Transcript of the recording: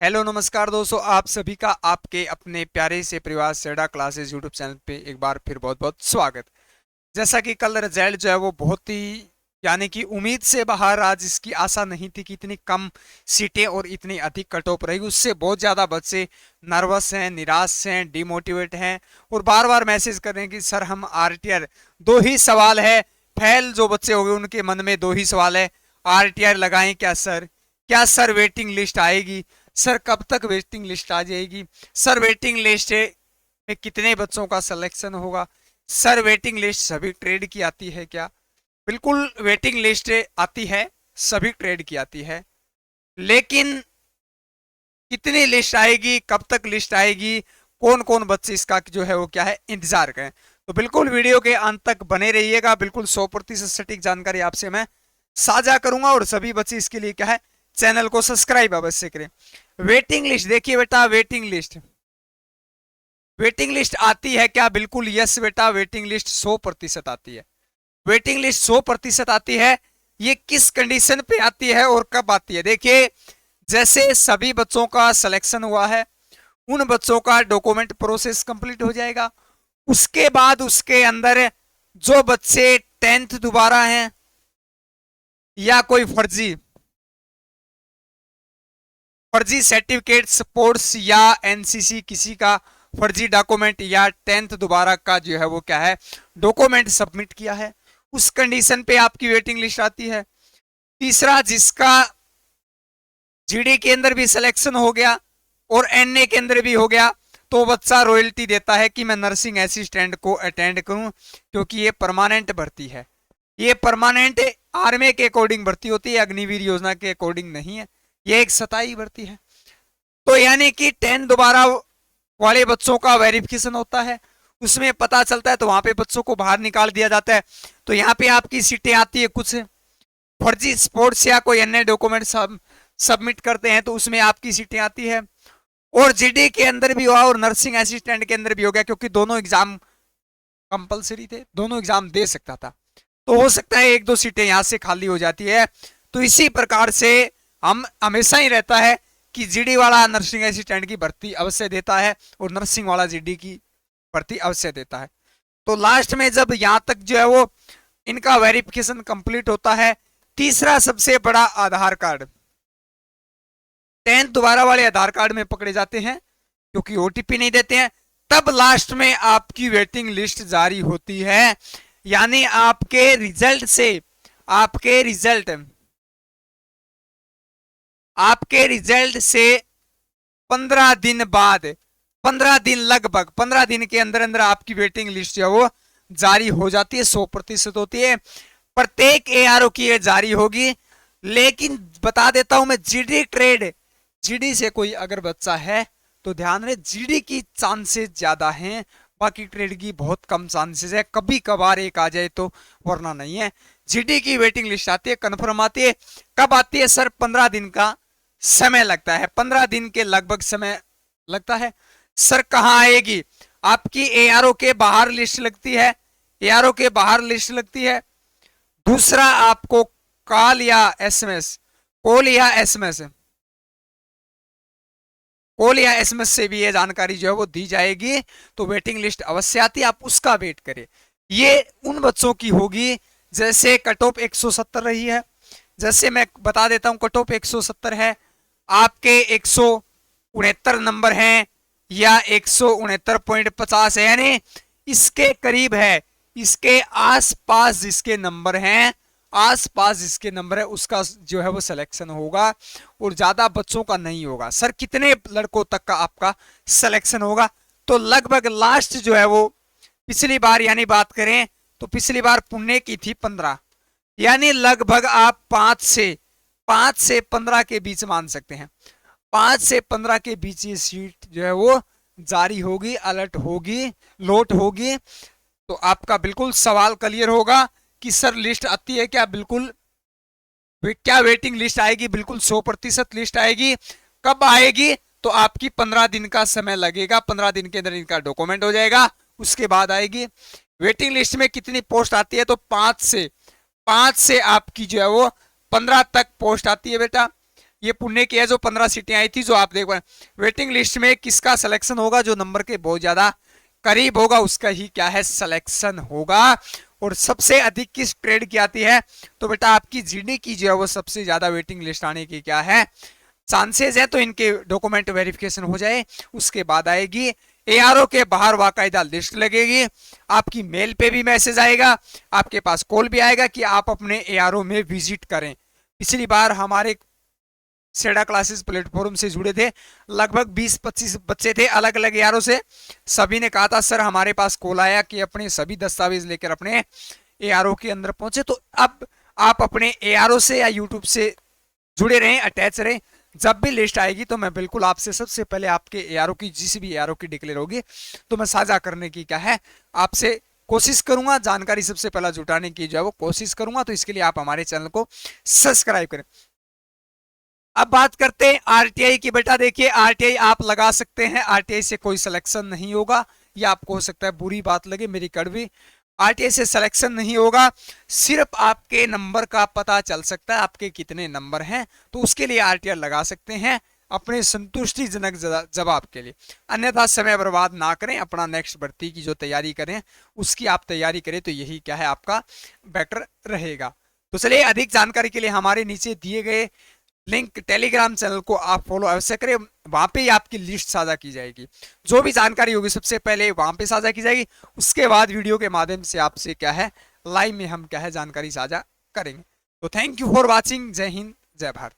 Hello नमस्कार दोस्तों, आप सभी का आपके अपने प्यारे से परिवार सेडा क्लासेस यूट्यूब चैनल पे एक बार फिर बहुत बहुत स्वागत। जैसा कि कल रिजल्ट जो है वो बहुत ही यानी कि उम्मीद से बाहर, आज इसकी आशा नहीं थी कि इतनी कम सीटें और इतनी अधिक कट ऑफ रहेगी। उससे बहुत ज़्यादा बच्चे नर्वस हैं, निराश हैं, डिमोटिवेट हैं और बार बार मैसेज कर रहे हैं कि सर हम आरटीआर, दो ही सवाल है। फेल जो बच्चे हो गए उनके मन में दो ही सवाल है, आरटीआर लगाएं क्या सर, क्या सर वेटिंग लिस्ट आएगी, सर कब तक वेटिंग लिस्ट आ जाएगी, सर वेटिंग लिस्ट में कितने बच्चों का सिलेक्शन होगा, सर वेटिंग लिस्ट सभी ट्रेड की आती है क्या? बिल्कुल वेटिंग लिस्ट आती है, सभी ट्रेड की आती है, लेकिन कितनी लिस्ट आएगी, कब तक लिस्ट आएगी, कौन कौन बच्चे इसका जो है वो क्या है इंतजार करें। तो बिल्कुल वीडियो के अंत तक बने रहिएगा। बिल्कुल 100% सटीक जानकारी आपसे मैं साझा करूंगा और सभी बच्चे इसके लिए क्या है, चैनल को सब्सक्राइब अवश्य करें। वेटिंग लिस्ट देखिए बेटा, वेटिंग लिस्ट आती है क्या? बिल्कुल यस बेटा, वेटिंग लिस्ट 100% आती है। वेटिंग लिस्ट 100% आती है। ये किस कंडीशन पे आती है और कब आती है? देखिए, जैसे सभी बच्चों का सिलेक्शन हुआ है, उन बच्चों का डॉक्यूमेंट प्रोसेस कंप्लीट हो जाएगा। उसके बाद उसके अंदर जो बच्चे 10th दोबारा हैं या कोई फर्जी फर्जी सर्टिफिकेट, स्पोर्ट्स या एनसीसी किसी का फर्जी डॉक्यूमेंट या 10th दोबारा का जो है वो क्या है डॉक्यूमेंट सबमिट किया है, उस कंडीशन पे आपकी वेटिंग लिस्ट आती है। तीसरा, जिसका जीडी के अंदर भी सिलेक्शन हो गया और एनए के अंदर भी हो गया, तो बच्चा रॉयल्टी देता है कि मैं नर्सिंग असिस्टेंट को अटेंड करूं, क्योंकि ये परमानेंट भर्ती है। ये परमानेंट आर्मी के अकॉर्डिंग भर्ती होती है, अग्निवीर योजना के अकॉर्डिंग नहीं है। ये एक स्थायी भर्ती है। तो यानी कि 10 दोबारा वाले बच्चों का वेरिफिकेशन होता है, उसमें पता चलता है, तो वहां पे बच्चों को बाहर निकाल दिया जाता है। तो यहाँ पे आपकी सीटें आती है कुछ फर्जी स्पोर्ट्स या कोई अन्य डॉक्यूमेंट सबमिट करते हैं, तो उसमें आपकी सीटें आती है। और जीडी के अंदर भी हुआ और नर्सिंग असिस्टेंट के अंदर भी हो गया, क्योंकि दोनों एग्जाम कंपलसरी थे, दोनों एग्जाम दे सकता था। तो हो सकता है एक दो सीटें यहां से खाली हो जाती है। तो इसी प्रकार से हम हमेशा ही रहता है कि जीडी वाला नर्सिंग असिस्टेंट की भर्ती अवश्य देता है और नर्सिंग वाला जीडी की भर्ती अवश्य देता है। तो लास्ट में जब यहां तक जो है वो इनका वेरिफिकेशन कंप्लीट होता है, तीसरा सबसे बड़ा आधार कार्ड 10th दोबारा वाले आधार कार्ड में पकड़े जाते हैं, क्योंकि ओटीपी नहीं देते हैं। तब लास्ट में आपकी वेटिंग लिस्ट जारी होती है। यानी आपके रिजल्ट आपके रिजल्ट से 15 दिन बाद, 15 दिन, लगभग 15 दिन के अंदर अंदर आपकी वेटिंग लिस्ट जो है वो जारी हो जाती है, 100% होती है। प्रत्येक एआरओ की ये जारी होगी। लेकिन बता देता हूं मैं, जीडी से कोई अगर बच्चा है तो ध्यान रहे, जीडी की चांसेस ज्यादा हैं, बाकी ट्रेड की बहुत कम चांसेस है। कभी कभार एक आ जाए तो, वरना नहीं है। जीडी की वेटिंग लिस्ट आती है, कंफर्म आती है। कब आती है सर? 15 दिन का समय लगता है, 15 दिन के लगभग समय लगता है। सर कहां आएगी? आपकी एआरओ के बाहर लिस्ट लगती है, एआरओ के बाहर लिस्ट लगती है। दूसरा, आपको कॉल या एसएमएस कॉल या एसएमएस से भी ये जानकारी जो है वो दी जाएगी। तो वेटिंग लिस्ट अवश्य आती है, आप उसका वेट करें। ये उन बच्चों की होगी जैसे कट ऑफ 170 रही है। जैसे मैं बता देता हूं, कट ऑफ 170 है, आपके 169 नंबर हैं या 169.50 है, यानी इसके करीब है, इसके आसपास जिसके नंबर हैं, आसपास जिसके नंबर है उसका जो है वो सिलेक्शन होगा और ज्यादा बच्चों का नहीं होगा। सर कितने लड़कों तक का आपका सिलेक्शन होगा? तो लगभग लास्ट जो है वो पिछली बार यानी बात करें तो पिछली बार पुणे की थी 15, यानी लगभग आप 5 से 15 के बीच मान सकते हैं। 5 से 15 के बीच ये सीट जो है वो जारी होगी, अलर्ट होगी, लोट होगी। तो आपका बिल्कुल सवाल क्लियर होगा कि सर लिस्ट आती है क्या? बिल्कुल। क्या वेटिंग लिस्ट आएगी? बिल्कुल 100% लिस्ट आएगी। कब आएगी? तो आपकी 15 दिन का समय लगेगा, 15 दिन के अंदर इनका डॉक्यूमेंट हो जाएगा, उसके बाद आएगी। वेटिंग लिस्ट में कितनी पोस्ट आती है? तो 5 से आपकी जो है वो 15 तक पोस्ट आती है बेटा। ये पुणे की है जो 15 सीटें आई थी, जो आप देख पाए वेटिंग लिस्ट में किसका सिलेक्शन होगा, जो नंबर के बहुत ज्यादा करीब होगा उसका ही क्या है सिलेक्शन होगा। और सबसे अधिक किस ट्रेड की आती है, तो बेटा आपकी जीडी की जो है वो सबसे ज्यादा वेटिंग लिस्ट आने की क्या है चांसेस है। तो इनके डॉक्यूमेंट वेरिफिकेशन हो जाए उसके बाद आएगी एआरओ के बाहर बाकायदा लिस्ट लगेगी, आपकी मेल पे भी मैसेज आएगा, आपके पास कॉल भी आएगा कि आप अपने एआरओ में विजिट करें। पिछली बार हमारे सेडा क्लासेस प्लेटफॉर्म से जुड़े थे लगभग 20-25 बच्चे थे अलग अलग एआरओ से, सभी ने कहा था सर हमारे पास कॉल आया कि अपने सभी दस्तावेज लेकर अपने एआरओ के अंदर पहुंचे। तो अब आप अपने एआरओ से या यूट्यूब से जुड़े रहें, अटैच रहें, जब भी लिस्ट आएगी तो मैं बिल्कुल आपसे सबसे पहले आपके एआरओ की जिस भी एआरओ की डिक्लेयर होगी तो मैं साझा करने की क्या है आपसे कोशिश करूंगा, जानकारी सबसे पहला जुटाने की जो है वो कोशिश करूंगा। तो इसके लिए आप हमारे चैनल को सब्सक्राइब करें। अब बात करते हैं आरटीआई की। बेटा देखिए आरटीआई आप लगा सकते हैं, आरटीआई से कोई सिलेक्शन नहीं होगा, या आपको हो सकता है बुरी बात लगे मेरी कड़वी, आरटीआई से सिलेक्शन नहीं होगा, सिर्फ आपके नंबर का पता चल सकता है आपके कितने नंबर हैं, तो उसके लिए आरटीआई लगा सकते हैं अपने संतुष्टिजनक जवाब के लिए। अन्यथा समय बर्बाद ना करें, अपना नेक्स्ट भर्ती की जो तैयारी करें उसकी आप तैयारी करें, तो यही क्या है आपका बेटर रहेगा। तो चलिए अधिक जानकारी के लिए हमारे नीचे दिए गए लिंक टेलीग्राम चैनल को आप फॉलो अवश्य करें, वहां पे ही आपकी लिस्ट साझा की जाएगी, जो भी जानकारी होगी सबसे पहले वहां पे साझा की जाएगी, उसके बाद वीडियो के माध्यम से आपसे क्या है लाइव में हम क्या है जानकारी साझा करेंगे। तो थैंक यू फॉर वॉचिंग, जय हिंद जय भारत।